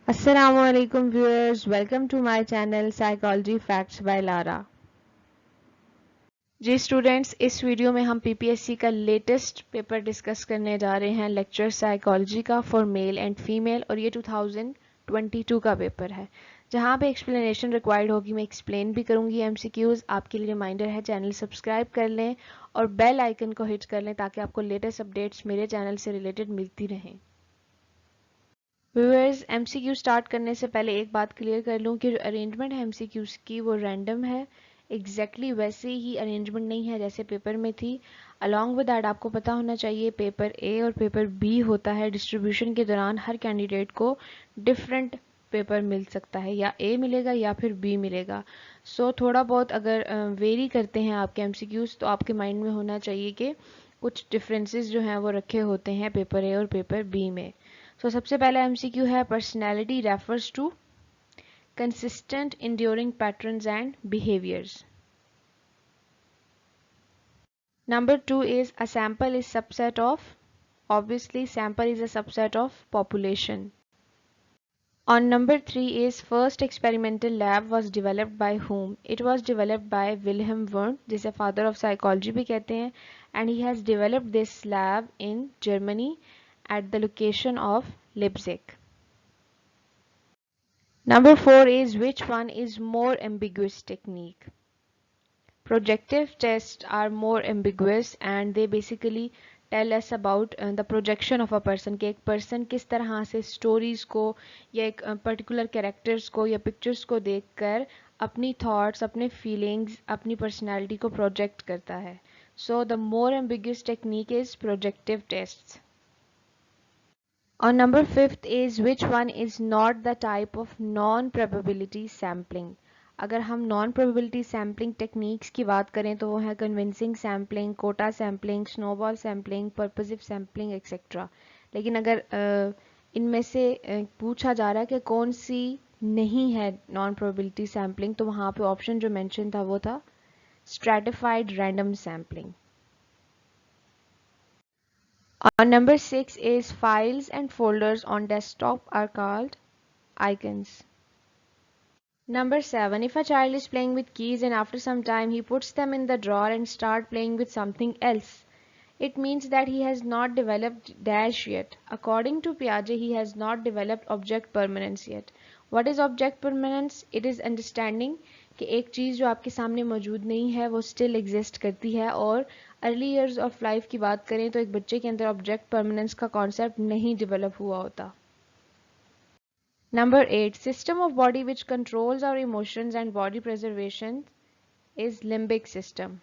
Assalamualaikum viewers, welcome to my channel Psychology Facts by Lara। जी students, इस video में हम पीपीएससी का लेटेस्ट पेपर डिस्कस करने जा रहे हैं, लेक्चर साइकोलॉजी का फॉर मेल एंड फीमेल, और ये 2022 का पेपर है जहां पे एक्सप्लेनेशन रिक्वायर्ड होगी। मैं एक्सप्लेन भी करूंगी एमसीक्यूज। आपके लिए रिमाइंडर है, चैनल सब्सक्राइब कर लें और बेल आइकन को हिट कर लें ताकि आपको लेटेस्ट अपडेट्स मेरे चैनल से रिलेटेड मिलती रहें। व्यूअर्स, एमसीक्यू स्टार्ट करने से पहले एक बात क्लियर कर लूं कि जो अरेंजमेंट है एमसीक्यूज की वो रैंडम है, एग्जैक्टली वैसे ही अरेंजमेंट नहीं है जैसे पेपर में थी। अलॉन्ग विद दैट आपको पता होना चाहिए पेपर ए और पेपर बी होता है। डिस्ट्रीब्यूशन के दौरान हर कैंडिडेट को डिफरेंट पेपर मिल सकता है, या ए मिलेगा या फिर बी मिलेगा। सो थोड़ा बहुत अगर वेरी करते हैं आपके एमसीक्यूज तो आपके माइंड में होना चाहिए कि कुछ डिफरेंसेस जो हैं वो रखे होते हैं पेपर ए और पेपर बी में। तो सबसे पहला एमसीक्यू है, personality refers to consistent enduring patterns and behaviors. Number 2 is a sample is subset of, obviously sample is a subset of population. On number 3 is first experimental lab was developed by whom? It was developed by Wilhelm Wundt, जिसे father of psychology भी कहते हैं, and he has developed this lab in Germany at the location of Leipzig. Number 4 is which one is more ambiguous technique? Projective tests are more ambiguous and they basically tell us about the projection of a person, कि एक person किस तरह से stories को या एक particular characters को या pictures को देखकर अपनी thoughts, अपने feelings, अपनी personality को project करता है. So the more ambiguous technique is projective tests. On number 5th is which one is not the type of non-probability sampling? अगर हम नॉन प्रोबेबिलिटी सैम्पलिंग टेक्निक्स की बात करें तो वो है convincing sampling, quota sampling, snowball sampling, purposive sampling etcetera. लेकिन अगर इनमें से पूछा जा रहा है कि कौन सी नहीं है नॉन प्रोबेबिलिटी सैम्पलिंग, तो वहाँ पे ऑप्शन जो मेंशन था वो था stratified random sampling. On number 6 is files and folders on desktop are called icons. Number 7, if a child is playing with keys and after some time he puts them in the drawer and start playing with something else, it means that he has not developed dash yet. According to Piaget, he has not developed object permanence yet. What is object permanence? It is understanding कि एक चीज़ जो आपके सामने मौजूद नहीं है वो still exist करती है, और अर्ली ईयर्स ऑफ लाइफ की बात करें तो एक बच्चे के अंदर ऑब्जेक्ट परमानेंस का कॉन्सेप्ट नहीं डेवलप हुआ होता. Number 8, system of body which controls our emotions and body preservation is limbic system.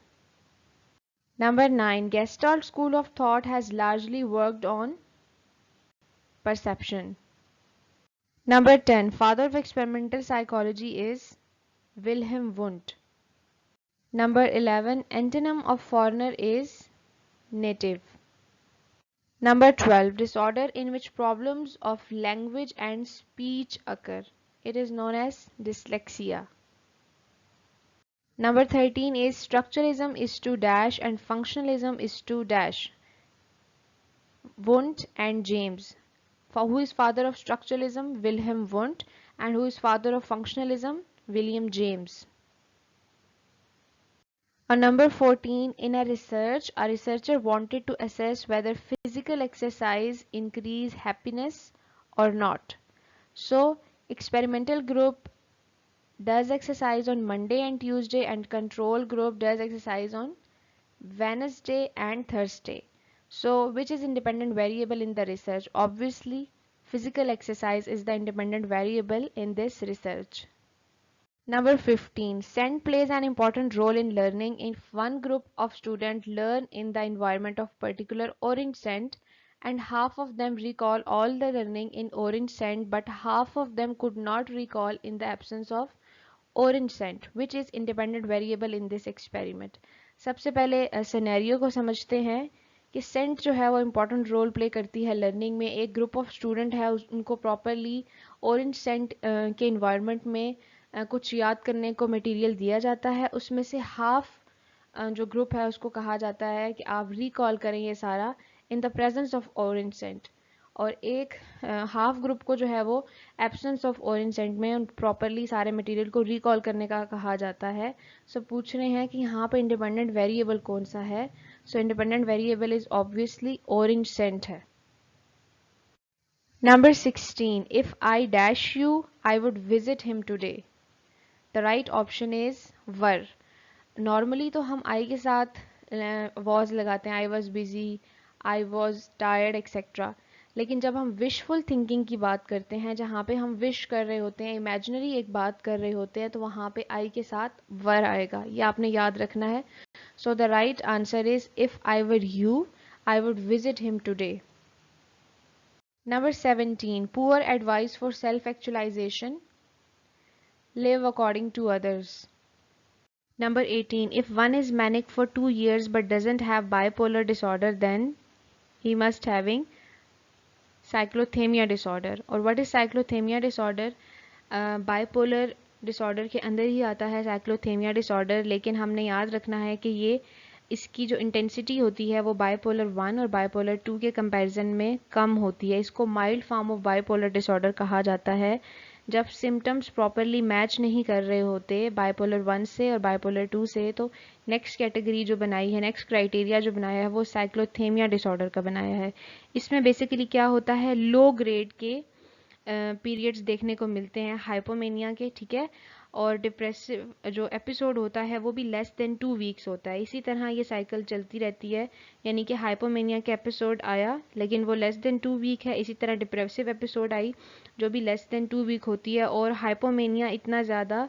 Number 9, Gestalt school of thought has largely worked on perception. Number 10, father of experimental psychology is Wilhelm Wundt. Number 11, antonym of foreigner is native. Number 12, disorder in which problems of language and speech occur. It is known as dyslexia. Number 13 is structuralism is to dash and functionalism is to dash. Wundt and James. Who is father of structuralism? Wilhelm Wundt. And who is father of functionalism? William James. On number 14, in a research, a researcher wanted to assess whether physical exercise increase happiness or not. So, experimental group does exercise on Monday and Tuesday, and control group does exercise on Wednesday and Thursday. So, which is independent variable in the research? Obviously, physical exercise is the independent variable in this research. Number 15, scent plays an important role in learning. If one group of students learn in the environment of particular orange scent and half of them recall all the learning in orange scent but half of them could not recall in the absence of orange scent, which is independent variable in this experiment. सबसे पहले scenario को समझते हैं कि Saint जो है वो important role play करती है लर्निंग में. एक ग्रुप ऑफ स्टूडेंट है, उनको प्रॉपरली ऑरेंज सेंट के इन्वायरमेंट में कुछ याद करने को मटेरियल दिया जाता है. उसमें से हाफ जो ग्रुप है उसको कहा जाता है कि आप रिकॉल करें ये सारा in the presence of orange scent. और एक हाफ ग्रुप को जो है वो एब्सेंस ऑफ ऑरेंज सेंट में प्रॉपरली सारे मटेरियल को रिकॉल करने का कहा जाता है। सो पूछ रहे हैं कि यहाँ पे इंडिपेंडेंट वेरिएबल कौन सा है। So independent variable is obviously orange scent है। Number 16. If I dash you, I would visit him today. The right option is were. Normally तो हम I के साथ was लगाते हैं, I was busy, I was tired, etc. लेकिन जब हम wishful thinking की बात करते हैं, जहाँ पे हम wish कर रहे होते हैं, imaginary एक बात कर रहे होते हैं, तो वहाँ पे I के साथ were आएगा. ये आपने याद रखना है. So the right answer is if I were you, I would visit him today. Number 17. Poor advice for self-actualization. Live according to others. Number 18. If one is manic for 2 years but doesn't have bipolar disorder, then he must having cyclothymia disorder. और what is cyclothymia disorder? Bipolar disorder के अंदर ही आता है cyclothymia disorder, लेकिन हमने याद रखना है कि ये इसकी जो इंटेंसिटी होती है वो बाइपोलर 1 और बाइपोलर 2 के कंपैरिजन में कम होती है. इसको mild form of bipolar disorder कहा जाता है. जब सिम्टम्स प्रॉपरली मैच नहीं कर रहे होते बाइपोलर 1 से और बाइपोलर 2 से, तो नेक्स्ट कैटेगरी जो बनाई है, नेक्स्ट क्राइटेरिया जो बनाया है वो साइक्लोथेमिया डिसऑर्डर का बनाया है. इसमें बेसिकली क्या होता है, लो ग्रेड के पीरियड्स देखने को मिलते हैं हाइपोमेनिया के, ठीक है, और डिप्रेसिव जो एपिसोड होता है वो भी लेस देन 2 वीक्स होता है. इसी तरह ये साइकिल चलती रहती है, यानी कि हाइपोमेनिया का एपिसोड आया लेकिन वो लेस देन 2 वीक है. इसी तरह डिप्रेसिव एपिसोड आई जो भी लेस देन 2 वीक होती है, और हाइपोमेनिया इतना ज़्यादा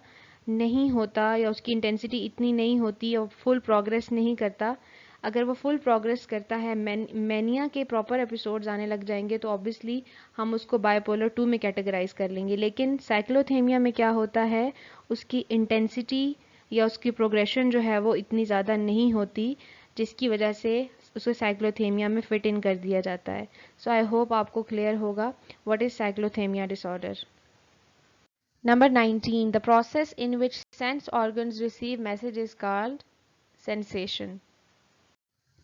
नहीं होता या उसकी इंटेंसिटी इतनी नहीं होती और फुल प्रोग्रेस नहीं करता. अगर वो फुल प्रोग्रेस करता है, मैनिया के प्रॉपर एपिसोड्स आने लग जाएंगे, तो ऑब्वियसली हम उसको बाइपोलर 2 में कैटेगराइज कर लेंगे. लेकिन साइक्लोथेमिया में क्या होता है, उसकी इंटेंसिटी या उसकी प्रोग्रेशन जो है वो इतनी ज़्यादा नहीं होती, जिसकी वजह से उसको साइक्लोथेमिया में फिट इन कर दिया जाता है. सो आई होप आपको क्लियर होगा what is cyclothymia disorder. Number 19. The process in which sense organs receive message is called sensation.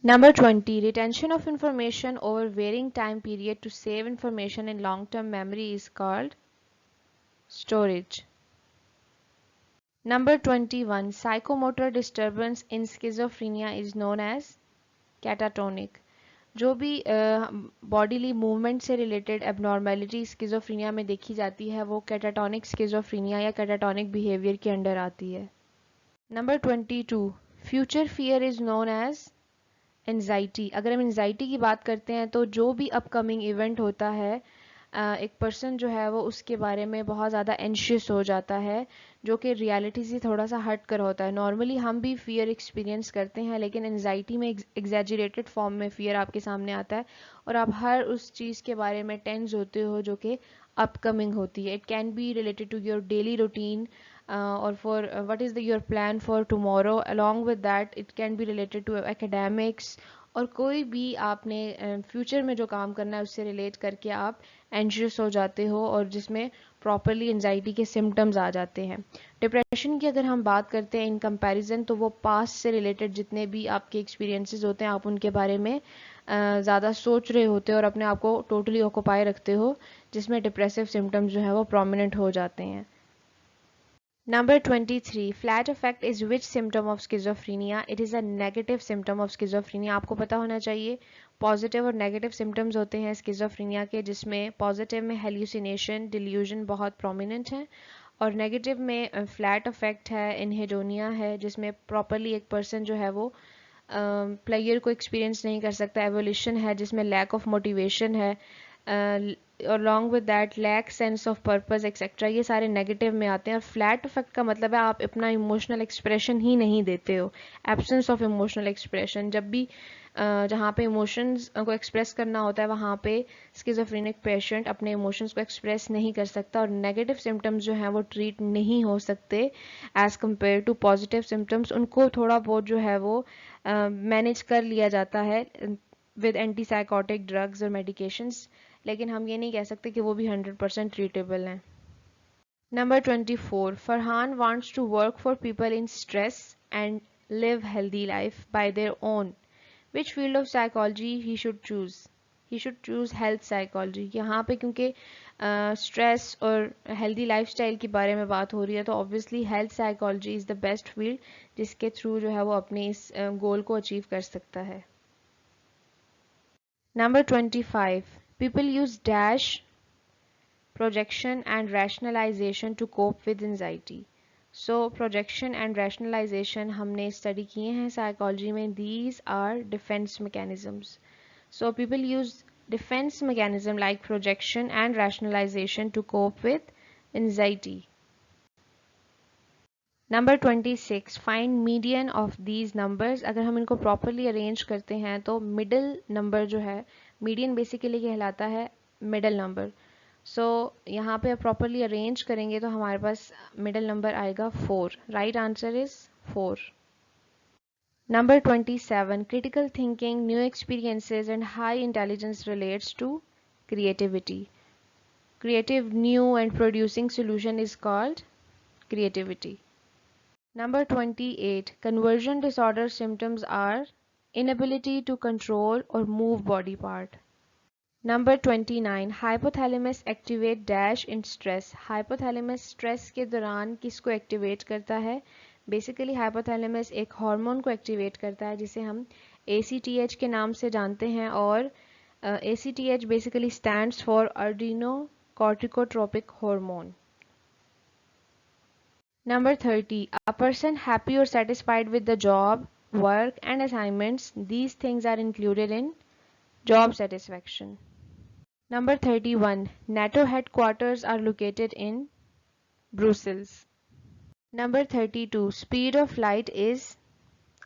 Number 20. Retention of information over varying time period to save information in long-term memory is called storage. Number 21. Psychomotor disturbance in schizophrenia is known as catatonic. जो भी bodily movement से related abnormality स्किज़ोफ्रीनिया में देखी जाती है वो catatonic स्किज़ोफ्रीनिया या catatonic behaviour के अंडर आती है. Number 22. Future fear is known as anxiety. अगर हम एंजाइटी की बात करते हैं तो जो भी अपकमिंग इवेंट होता है, एक पर्सन जो है वो उसके बारे में बहुत ज़्यादा एंशियस हो जाता है, जो कि रियलिटी से थोड़ा सा हट कर होता है. नॉर्मली हम भी फियर एक्सपीरियंस करते हैं, लेकिन एंजाइटी में एग्जैजरेटेड फॉर्म में फियर आपके सामने आता है और आप हर उस चीज़ के बारे में टेंस होते हो जो कि अपकमिंग होती है. It can be related to your daily routine or for what is your plan for tomorrow. Along with that it can be related to academics, और कोई भी आपने फ्यूचर में जो काम करना है उससे रिलेट करके आप एंशियस हो जाते हो और जिसमें प्रॉपरली एंजाइटी के सिम्टम्स आ जाते हैं. डिप्रेशन की अगर हम बात करते हैं इन कंपैरिजन, तो वो पास्ट से रिलेटेड जितने भी आपके एक्सपीरियंसेस होते हैं आप उनके बारे में ज़्यादा सोच रहे होते हो और अपने आप को टोटली ऑक्यूपाई रखते हो, जिसमें डिप्रेसिव सिम्टम्स जो है वो प्रोमिनेंट हो जाते हैं. Number 23. Flat affect is which symptom of schizophrenia? It is a negative symptom of schizophrenia. आपको पता होना चाहिए पॉजिटिव और नेगेटिव सिम्टम्स होते हैं स्किज़ोफ्रीनिया के, जिसमें पॉजिटिव में हेल्यूसिनेशन, डिल्यूजन बहुत प्रोमिनेंट है, और नेगेटिव में फ्लैट अफेक्ट है, इनहेडोनिया है, जिसमें प्रॉपरली एक पर्सन जो है वो प्लेयर को एक्सपीरियंस नहीं कर सकता, एवोल्यूशन है जिसमें लैक ऑफ मोटिवेशन है, along with that lack sense of purpose etcetera. ये सारे नेगेटिव में आते हैं. और फ्लैट इफेक्ट का मतलब है आप अपना इमोशनल एक्सप्रेशन ही नहीं देते हो, एब्सेंस ऑफ इमोशनल एक्सप्रेशन. जब भी जहाँ पे इमोशंस को एक्सप्रेस करना होता है वहाँ पे स्किज़ोफ्रेनिक पेशेंट अपने इमोशंस को एक्सप्रेस नहीं कर सकता, और नेगेटिव सिम्टम्स जो हैं वो ट्रीट नहीं हो सकते as compare to positive symptoms. उनको थोड़ा बहुत जो है वो मैनेज कर लिया जाता है विद एंटीसाइकोटिक ड्रग्स और मेडिकेशंस, लेकिन हम ये नहीं कह सकते कि वो भी 100% ट्रीटेबल हैं. Number 24. Farhan wants to work for people in stress and live healthy life by their own. Which field of psychology he should choose? He should choose health psychology. यहाँ पे क्योंकि स्ट्रेस और हेल्दी लाइफस्टाइल के बारे में बात हो रही है, तो obviously health psychology is the best field जिसके थ्रू जो है वो अपने इस गोल को अचीव कर सकता है। Number 25, people use dash projection and rationalization to cope with anxiety. So projection and rationalization हमने study किए हैं psychology में. These are defense mechanisms. So people use defense mechanism like projection and rationalization to cope with anxiety. Number 26, find median of these numbers. अगर हम इनको properly arrange करते हैं तो middle number जो है, median basically कहलाता है middle number. सो यहाँ पे प्रॉपरली अरेंज करेंगे तो हमारे पास मिडल नंबर आएगा 4. Right answer is 4. Number 27, critical thinking, new experiences and high intelligence relates to creativity. Creative new and producing solution is called creativity. Number 28, conversion disorder symptoms are inability to control or move body part. Number 29, hypothalamus activate dash in stress. Hypothalamus stress के दौरान किसको activate करता है? Basically hypothalamus एक hormone को activate करता है जिसे हम ACTH के नाम से जानते हैं, और ACTH basically stands for adrenocorticotropic hormone. Number 30, a person happy or satisfied with the job, work and assignments. These things are included in job satisfaction. Number 31, NATO headquarters are located in Brussels. Number 32, speed of light is,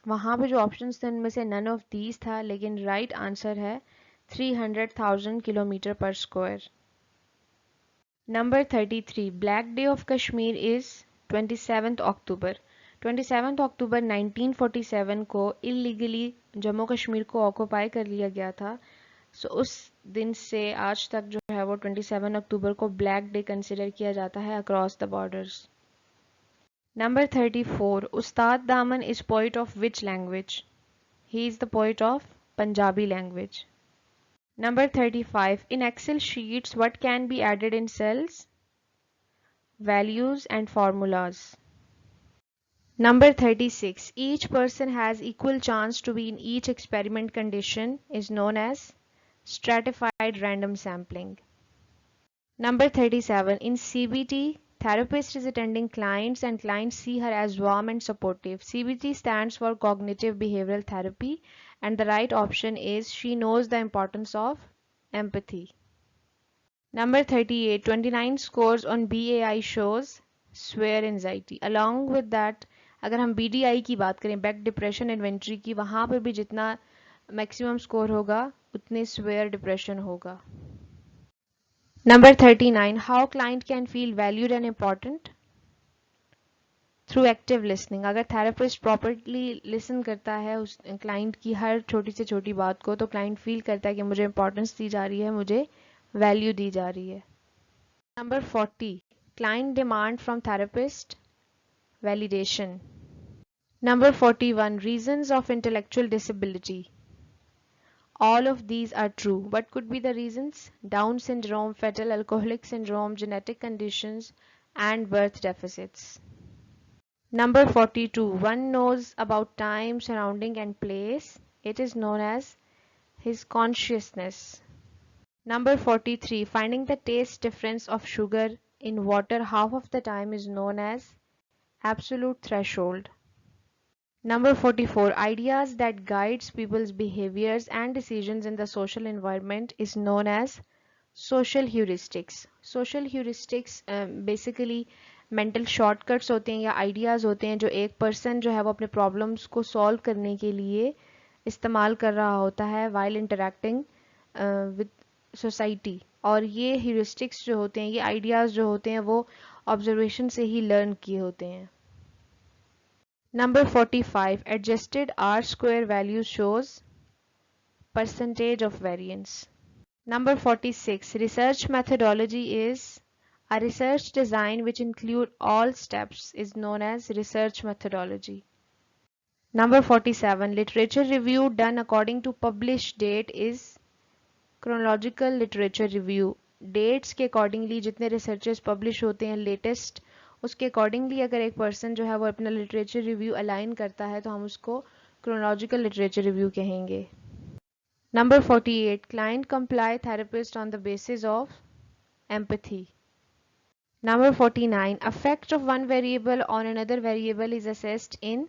वहाँ पे जो options थे उनमें से none of these था, लेकिन right answer है 300,000 kilometre पर square. Number 33, Black Day of Kashmir is 27th October. 27th October 1947 को illegally जम्मू कश्मीर को ऑक्यूपाई कर लिया गया था. सो उस दिन से आज तक जो है वो 27 अक्टूबर को ब्लैक डे कंसिडर किया जाता है across the borders. Number 34, Ustad Daman is poet of which language? He is the poet of Punjabi language. Number 35, in Excel sheets what can be added in cells? Values and formulas. Number 36, each person has equal chance to be in each experiment condition is known as stratified random sampling. Number 37, in CBT, therapist is attending clients and clients see her as warm and supportive. CBT stands for cognitive behavioral therapy and the right option is she knows the importance of empathy. Number 38, 29 scores on BAI shows swear anxiety. Along with that, अगर हम BDI की बात करें, back depression inventory की, वहाँ पर भी जितना मैक्सिमम स्कोर होगा उतने स्वेयर डिप्रेशन होगा. Number 39, how client can feel valued and important? Through active listening. अगर थेरेपिस्ट प्रॉपरली लिसन करता है उस क्लाइंट की हर छोटी से छोटी बात को, तो क्लाइंट फील करता है कि मुझे इंपॉर्टेंस दी जा रही है, मुझे वैल्यू दी जा रही है. Number 40, client demand from therapist validation. Number 41, reasons of intellectual disability. All of these are true. What could be the reasons? Down syndrome, fetal alcoholic syndrome, genetic conditions, and birth deficits. Number 42, one knows about time, surrounding, and place. It is known as his consciousness. Number 43, finding the taste difference of sugar in water half of the time is known as absolute threshold. Number 44, ideas that guides people's behaviors and decisions in the social environment is known as social heuristics. Social heuristics basically mental shortcuts होते हैं या ideas होते हैं जो एक person जो है वो अपने problems को solve करने के लिए इस्तेमाल कर रहा होता है while interacting with society. और ये heuristics जो होते हैं, ये ideas जो होते हैं वो observation से ही learn किए होते हैं. Number 45, adjusted R-square value shows percentage of variance. Number 46, research methodology is a research design which include all steps is known as research methodology. Number 47, literature review done according to published date is chronological literature review, dates के accordingly जितने researches publish होते हैं latest, उसके accordingly अगर एक person जो है वो अपना लिटरेचर रिव्यू अलाइन करता है तो हम उसको क्रोनोलॉजिकल लिटरेचर रिव्यू कहेंगे. Number 48, client comply therapist on the basis of empathy. Number 49, effect of one variable on another variable is assessed in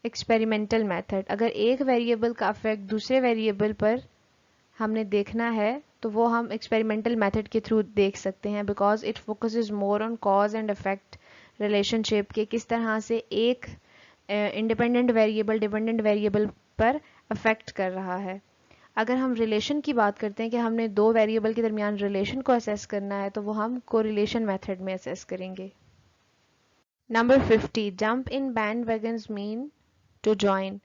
experimental method. अगर एक वेरिएबल का अफेक्ट दूसरे वेरिएबल पर हमने देखना है तो वो हम एक्सपेरिमेंटल मेथड के थ्रू देख सकते हैं, because it focuses more on cause and effect relationship के, किस तरह से एक इंडिपेंडेंट वेरिएबल डिपेंडेंट वेरिएबल पर अफेक्ट कर रहा है. अगर हम रिलेशन की बात करते हैं कि हमने दो वेरिएबल के दरमियान रिलेशन को असेस करना है तो वो हम कोरिलेशन मेथड में असेस करेंगे. Number 50, jump in bandwagons mean to join.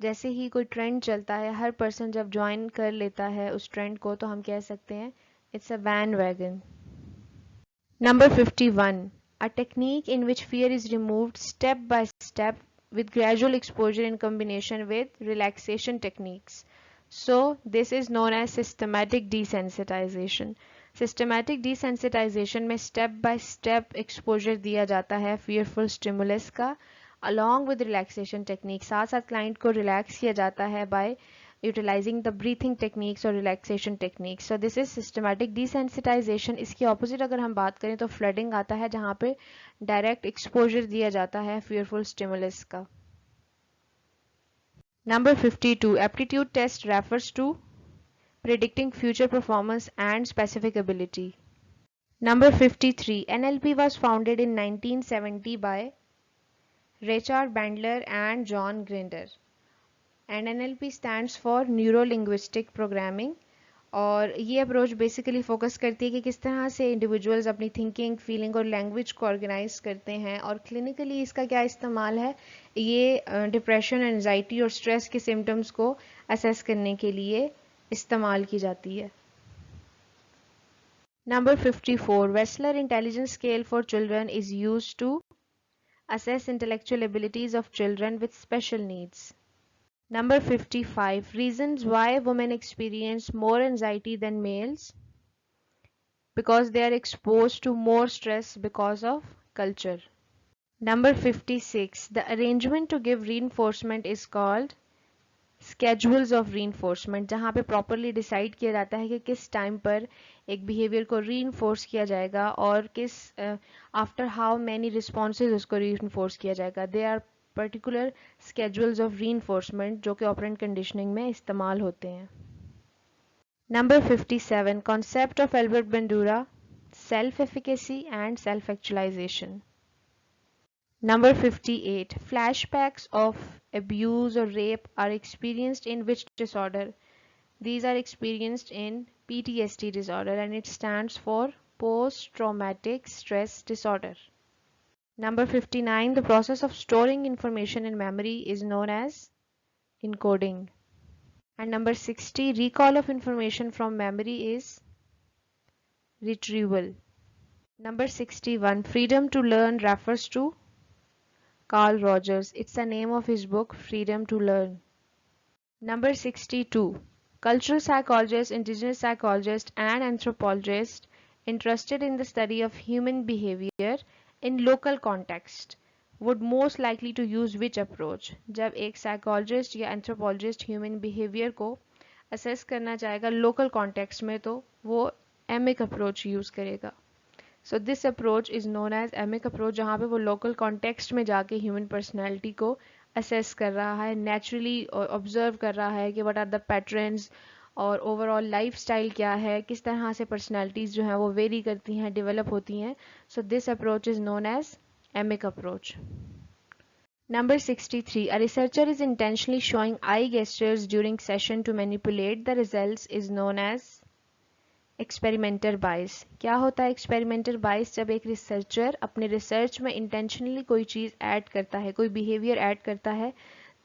जैसे ही कोई ट्रेंड चलता है, हर पर्सन जब ज्वाइन कर लेता है उस ट्रेंड को तो हम कह सकते हैं it's a band wagon. Number 51, a technique in which fear is removed step by step with gradual exposure in combination with relaxation techniques. So this is known as systematic desensitization. Systematic desensitization में step by step exposure दिया जाता है fearful stimulus का along with relaxation technique. साथ साथ client को relax किया जाता है by utilizing the breathing techniques or relaxation techniques. So this is systematic desensitization. इसकी opposite अगर हम बात करें तो flooding आता है जहाँ पे direct exposure दिया जाता है fearful stimulus का. Number 52, aptitude test refers to predicting future performance and specific ability. Number 53, NLP was founded in 1970 by Richard Bandler and John Grinder. And NLP stands for Neuro Linguistic Programming. और ये approach basically focus करती है कि किस तरह से individuals अपनी thinking, feeling और लैंग्वेज को ऑर्गेनाइज करते हैं, और क्लिनिकली इसका क्या इस्तेमाल है, ये डिप्रेशन, एंजाइटी और स्ट्रेस के सिम्टम्स को असेस करने के लिए इस्तेमाल की जाती है. Number 54, Wechsler intelligence scale for children is used to assess intellectual abilities of children with special needs. Number 55, reasons why women experience more anxiety than males. Because they are exposed to more stress because of culture. Number 56, the arrangement to give reinforcement is called schedules of reinforcement, जहाँ पे properly decide किया जाता है कि किस time पर एक behavior को reinforce किया जाएगा और किस after how many responses उसको reinforce किया जाएगा. They are particular schedules of reinforcement जो कि operant conditioning में इस्तेमाल होते हैं. Number 57, concept of Albert Bandura, self-efficacy and self-actualization. Number 58, flashbacks of abuse or rape are experienced in which disorder? These are experienced in PTSD disorder, and it stands for post-traumatic stress disorder. Number 59, the process of storing information in memory is known as encoding. And number 60, recall of information from memory is retrieval. Number 61, freedom to learn refers to Carl Rogers. It's the name of his book, Freedom to Learn. Number 62, cultural psychologists, indigenous psychologists and anthropologists interested in the study of human behavior in local context would most likely to use which approach? जब एक psychologist या anthropologist human behavior को assess करना चाहेगा local context में तो वो amic approach use करेगा. So this approach is known as amic approach, जहाँ पे वो local context में जाके human personality को assess कर रहा है, naturally observe कर रहा है कि what are the patterns और overall lifestyle क्या है, किस तरह से personalities जो हैं वो vary करती हैं, develop होती हैं. So this approach is known as amic approach. Number 63, a researcher is intentionally showing eye gestures during session to manipulate the results is known as experimental बाइस. क्या होता है एक्सपेरिमेंटल बाइस? जब एक रिसर्चर अपने रिसर्च में इंटेंशनली कोई चीज़ ऐड करता है, कोई बिहेवियर ऐड करता है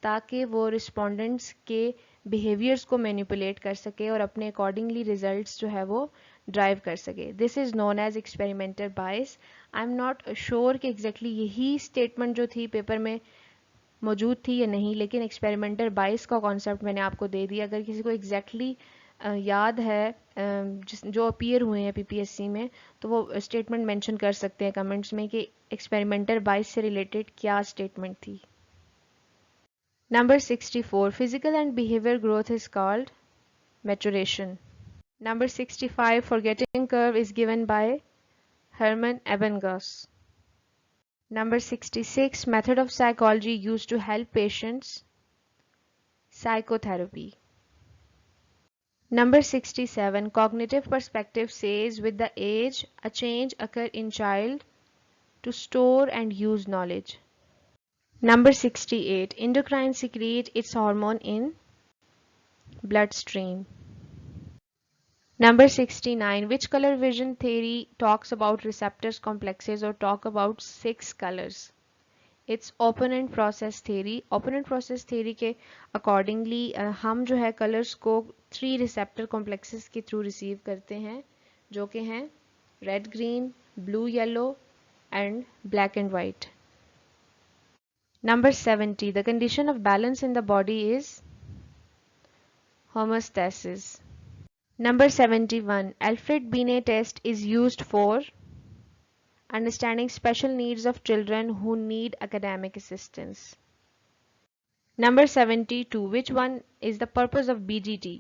ताकि वो रिस्पोंडेंट्स के बिहेवियर्स को मैनिपुलेट कर सके और अपने अकॉर्डिंगली रिजल्ट्स जो है वो ड्राइव कर सके. This is known as experimental bias. I am not sure कि एग्जैक्टली यही स्टेटमेंट जो थी पेपर में मौजूद थी या नहीं, लेकिन एक्सपेरिमेंटल बाइस का कॉन्सेप्ट मैंने आपको दे दिया. अगर किसी को एग्जैक्टली याद है जिस जो अपीयर हुए हैं पीपीएससी में, तो वो स्टेटमेंट मेंशन कर सकते हैं कमेंट्स में कि एक्सपेरिमेंटल बाइस से रिलेटेड क्या स्टेटमेंट थी। Number 64, physical and behaviour growth is called maturation. Number 65, forgetting curve is given by Hermann Ebbinghaus. Number 66, method of psychology used to help patients, psychotherapy. Number 67, cognitive perspective says with the age, a change occurs in child to store and use knowledge. Number 68, endocrine secrete its hormone in bloodstream. Number 69, which color vision theory talks about receptors complexes or talk about 6 colors? It's opponent process theory. Opponent process theory के accordingly हम जो है colors को 3 receptor complexes के through receive करते हैं, जो कि हैं red green, blue yellow and black and white. Number 70, the condition of balance in the body is homeostasis. Number 71, Alfred Binet test is used for understanding special needs of children who need academic assistance. Number 72, which one is the purpose of BGT?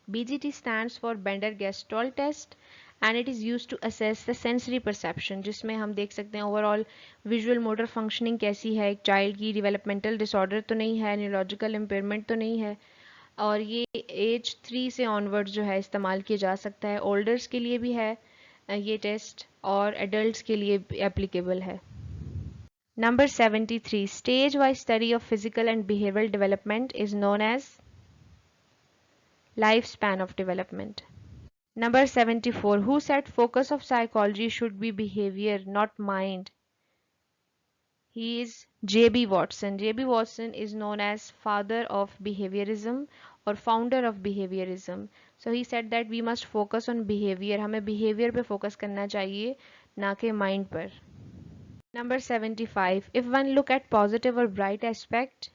BGT stands for Bender-Gestalt Test and it is used to assess the sensory perception, जिसमें हम देख सकते हैं overall visual motor functioning कैसी है, एक child की developmental disorder तो नहीं है, neurological impairment तो नहीं है, और ये एज 3 से ऑनवर्ड्स जो है इस्तेमाल किया जा सकता है। ओल्डर्स के लिए भी है ये टेस्ट और एडल्ट्स के लिए एप्लीकेबल है। Number 73, stage wise study of physical and behavioural development is known as life span of development. Number 74, who said focus of psychology should be behaviour not mind? He is J.B. Watson. J.B. Watson is known as father of behaviorism or founder of behaviorism. So he said that we must focus on behavior. हमें behavior पे focus करना चाहिए ना कि mind पर. Number 75. If one look at positive or bright aspect,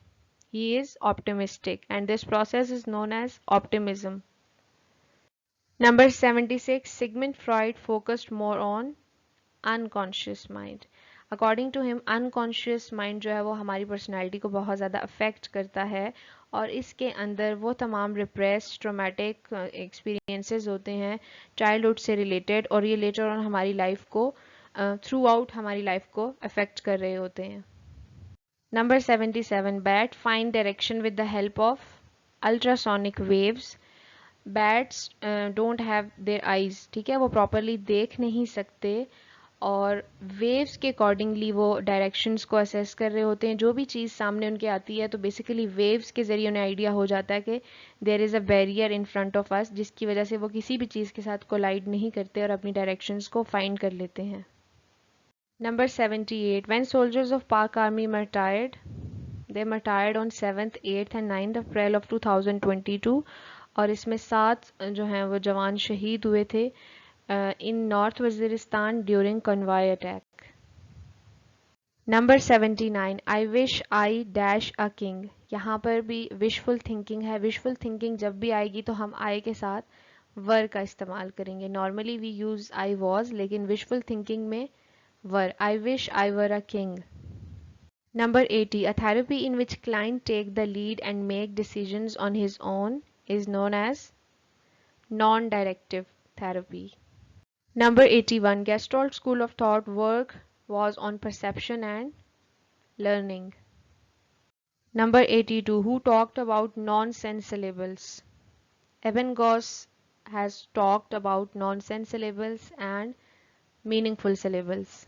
he is optimistic and this process is known as optimism. Number 76. Sigmund Freud focused more on unconscious mind. According to him unconscious mind जो है वो हमारी personality को बहुत ज़्यादा affect करता है और इसके अंदर वो तमाम रिप्रेस ट्रोमेटिक एक्सपीरियंसेस होते हैं चाइल्डहुड से रिलेटेड और ये लेटर ऑन हमारी लाइफ को थ्रू आउट हमारी लाइफ को अफेक्ट कर रहे होते हैं। Number 77, bat find direction with the help of ultrasonic waves. Bats don't have their eyes, ठीक है, वो प्रॉपरली देख नहीं सकते और वेव्स के अकॉर्डिंगली वो डायरेक्शंस को असेस कर रहे होते हैं। जो भी चीज़ सामने उनके आती है तो बेसिकली वेव्स के ज़रिए उन्हें आइडिया हो जाता है कि there is a barrier in front of us, जिसकी वजह से वो किसी भी चीज़ के साथ कोलाइड नहीं करते और अपनी डायरेक्शंस को फाइंड कर लेते हैं। नंबर 78, व्हेन सोल्जर्स ऑफ पाक army martyred, they martyred on 7th, 8th and 9th April of 2022 और इसमें 7 जो हैं वो जवान शहीद हुए थे in North Waziristan during convoy attack. Number 79, I wish I dash a king. यहाँ पर भी wishful thinking है। wishful thinking जब भी आएगी तो हम I के साथ were का इस्तेमाल करेंगे। Normally we use I was, लेकिन wishful thinking में were. I wish I were a king. Number 80, a therapy in which client take the lead and make decisions on his own is known as non-directive therapy. Number 81, Gestalt school of thought work was on perception and learning. Number 82, who talked about nonsense syllables? Ebbinghaus has talked about nonsense syllables and meaningful syllables.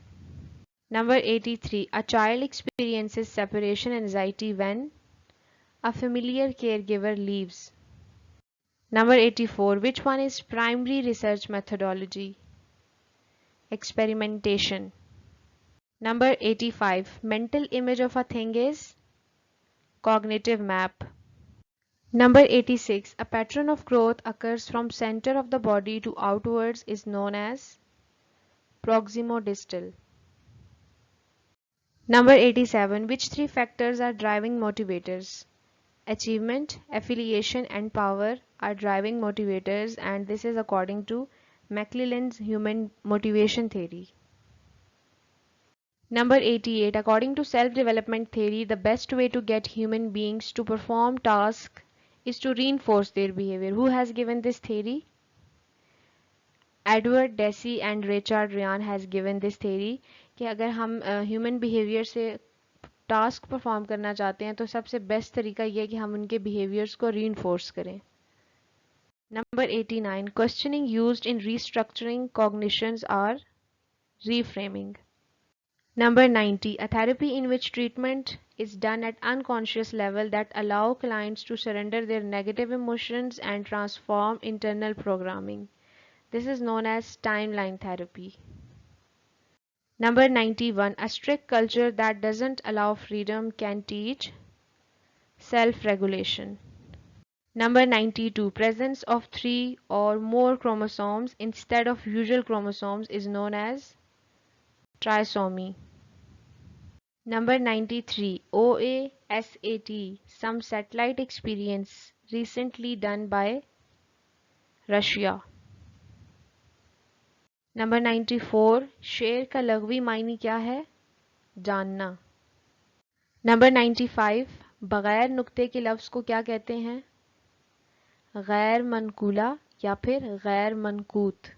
Number 83, a child experiences separation anxiety when a familiar caregiver leaves. Number 84, which one is primary research methodology? Experimentation. Number 85, mental image of a thing is cognitive map. Number 86, a pattern of growth occurs from center of the body to outwards is known as proximodistal. Number 87, which three factors are driving motivators? Achievement, affiliation and power are driving motivators, and this is according to McClelland's human motivation theory. Number 88. According to self-development theory, the best way to get human beings to perform tasks is to reinforce their behavior. Who has given this theory? Edward Deci and Richard Ryan has given this theory कि अगर हम human behaviour से task perform करना चाहते हैं तो सबसे best तरीका ये है कि हम उनके बिहेवियर्स को रीइंफोर्स करें. Number 89. Questioning used in restructuring cognitions are reframing. Number 90. A therapy in which treatment is done at unconscious level that allow clients to surrender their negative emotions and transform internal programming. This is known as timeline therapy. Number 91. A strict culture that doesn't allow freedom can teach self-regulation. Number 92. Presence of 3 or more chromosomes instead of usual chromosomes is known as trisomy. Number 93. OASAT. Some satellite experience recently done by Russia. Number 94. शेर का लघवी मायने क्या है? जानना. Number 95. बगैर नुक्ते के लफ्ज़ को क्या कहते हैं? गैर मनकूला या फिर गैर मनकूत.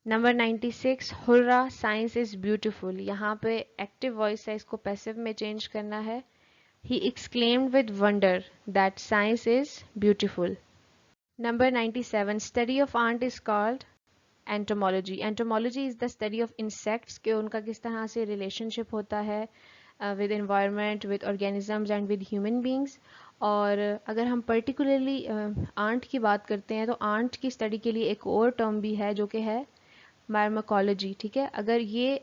Number 96. Hurrah science is beautiful. यहाँ पे एक्टिव वॉइस है, इसको पैसिव में चेंज करना है. He exclaimed with wonder that science is beautiful. Number 97. Study of ant is called entomology. Entomology is the study of insects के उनका किस तरह से रिलेशनशिप होता है with environment, with organisms and with human beings. और अगर हम पर्टिकुलरली आंट की बात करते हैं तो आंट की स्टडी के लिए एक और टर्म भी है जो कि है फार्माकोलॉजी. ठीक है, अगर ये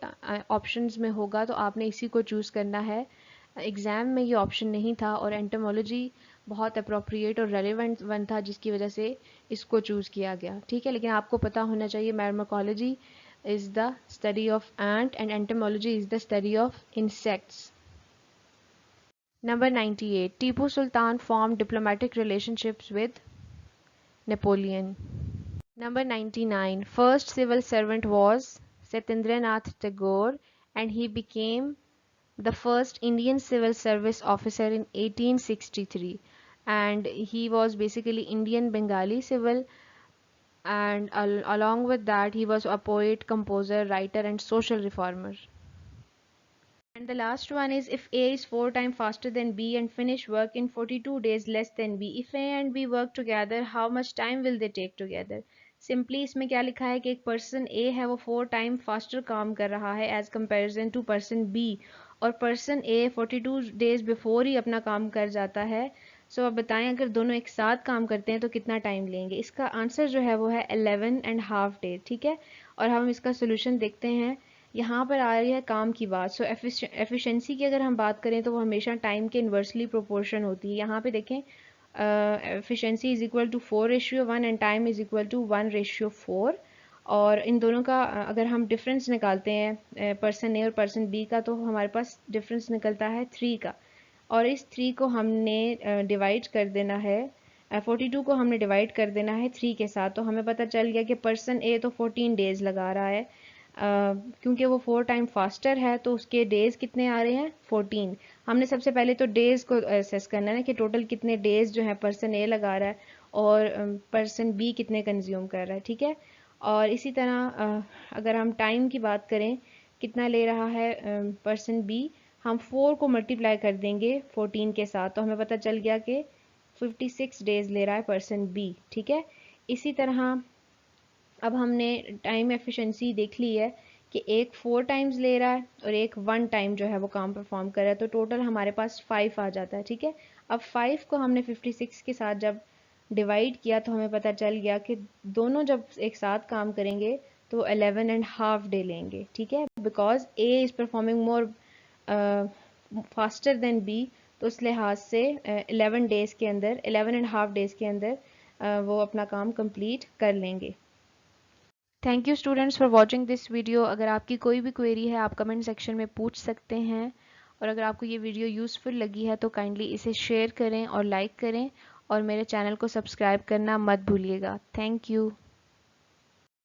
ऑप्शंस में होगा तो आपने इसी को चूज़ करना है. एग्ज़ाम में ये ऑप्शन नहीं था और एंटोमोलॉजी बहुत अप्रोप्रिएट और रेलिवेंट वन था जिसकी वजह से इसको चूज़ किया गया. ठीक है, लेकिन आपको पता होना चाहिए pharmacology is the study of ant and entomology is the study of insects. Number 98. Tipu Sultan formed diplomatic relationships with Napoleon. Number 99. First civil servant was Satyendranath Tagore and he became the first Indian civil service officer in 1863, and he was basically Indian Bengali civil, and along with that he was a poet, composer, writer and social reformer. And the last one is, if A is 4 times faster than B and finish work in 42 days less than B, if A and B work together, how much time will they take together? Simply इसमें क्या लिखा है कि एक person ए है वो 4 time faster काम कर रहा है as comparison to person B, और पर्सन ए 42 डेज बिफोर ही अपना काम कर जाता है. सो अब बताएं अगर दोनों एक साथ काम करते हैं तो कितना टाइम लेंगे. इसका आंसर जो है वो है 11.5 डेज. ठीक है, और हम इसका सोल्यूशन देखते हैं. यहाँ पर आ रही है काम की बात. सो एफिशिएंसी की अगर हम बात करें तो वो हमेशा टाइम के इन्वर्सली प्रोपोर्शन होती है. यहाँ पे देखें efficiency is equal to 4:1 and time is equal to 1:4. और इन दोनों का अगर हम डिफरेंस निकालते हैं पर्सन ए और पर्सन बी का तो हमारे पास डिफरेंस निकलता है 3 का, और इस 3 को हमने डिवाइड कर देना है 42 को हमने डिवाइड कर देना है 3 के साथ. तो हमें पता चल गया कि पर्सन ए तो 14 डेज लगा रहा है क्योंकि वो 4 टाइम फास्टर है तो उसके डेज कितने आ रहे हैं 14. हमने सबसे पहले तो डेज को असेस करना है कि टोटल कितने डेज जो है पर्सन ए लगा रहा है और पर्सन बी कितने कंज्यूम कर रहा है. ठीक है, और इसी तरह अगर हम टाइम की बात करें कितना ले रहा है पर्सन बी, हम 4 को मल्टीप्लाई कर देंगे 14 के साथ तो हमें पता चल गया कि 56 डेज ले रहा है पर्सन बी. ठीक है, इसी तरह अब हमने टाइम एफिशिएंसी देख ली है कि एक 4 टाइम्स ले रहा है और एक 1 टाइम जो है वो काम परफॉर्म कर रहा है, तो टोटल हमारे पास 5 आ जाता है. ठीक है, अब 5 को हमने 56 के साथ जब डिवाइड किया तो हमें पता चल गया कि दोनों जब एक साथ काम करेंगे तो 11.5 डे लेंगे. ठीक है, because A is performing more faster than B, तो उस लिहाज से 11 डेज़ के अंदर 11.5 डेज़ के अंदर वो अपना काम कंप्लीट कर लेंगे. Thank you students for watching this video. अगर आपकी कोई भी क्वेरी है आप कमेंट सेक्शन में पूछ सकते हैं और अगर आपको ये वीडियो यूज़फुल लगी है तो काइंडली इसे शेयर करें और लाइक करें, और मेरे चैनल को सब्सक्राइब करना मत भूलिएगा। Thank you.